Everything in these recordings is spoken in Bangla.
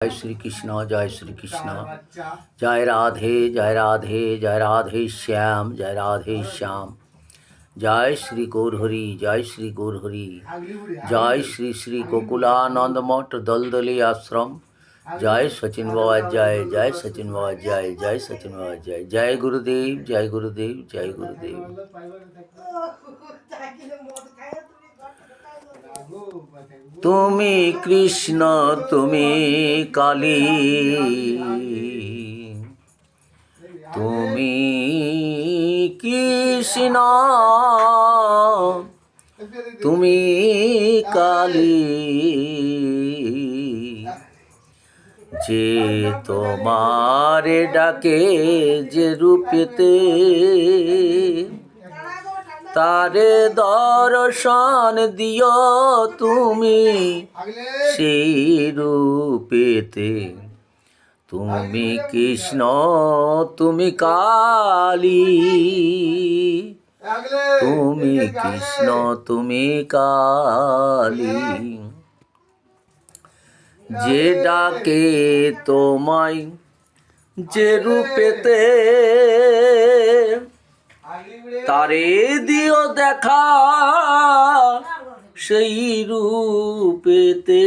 जय श्री कृष्ण, जय श्री कृष्ण। जय राधे जय राधे जय राधे श्याम, जय राधे श्याम। जय श्री गौरहरि, जय श्री गौरहरि। जय श्री श्री गोकुलानंद मठ दलदली आश्रम। जय सचिन बाबा जय, जय सचिन बाबा जय, जय सचिन बाबा जय। जय गुरुदेव, जय गुरुदेव, जय गुरुदेव। তুমি কৃষ্ণ তুমি কালী, তুমি কৃষ্ণ তুমি কালী, যে তোমারে ডাকে যে রূপেতে, তারে দর্শন দিও তুমি সেই রূপেতে। তুমি কৃষ্ণ তুমি কালী, তুমি কৃষ্ণ তুমি কালী, যে ডাকে তোমায় যে রূপেতে, তারে দিও দেখা সেই রূপেতে।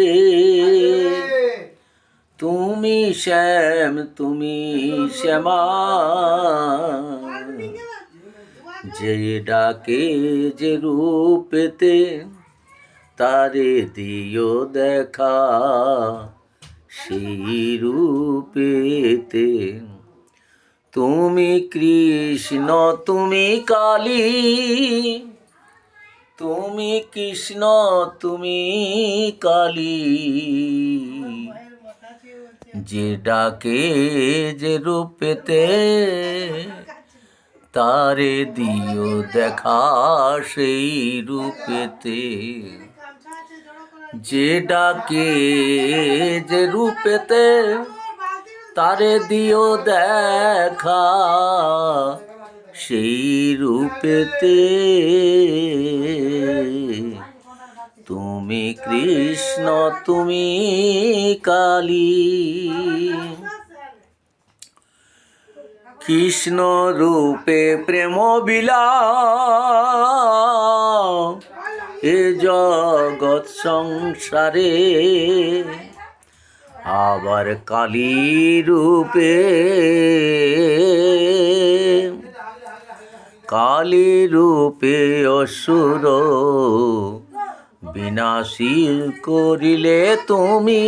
তুমি শ্যাম তুমি শ্যামা, যে ডাকে যে রূপেতে, তারে দিও দেখা সেই রূপেতে। তুমি কৃষ্ণ তুমি কালী, তুমি কৃষ্ণ তুমি কালী, যে ডাকে যে রূপেতে, তারে দিও দেখা সেই রূপেতে। যে ডাকে যে রূপেতে, তারে দিও দেখা সেই রূপেতে। তুমি কৃষ্ণ তুমি কালী, কৃষ্ণ রূপে প্রেম বিলাপ এ জগৎ সংসারে, আবার কালী রূপে, কালী রূপে অসুর বিনাশী করিলে তুমি।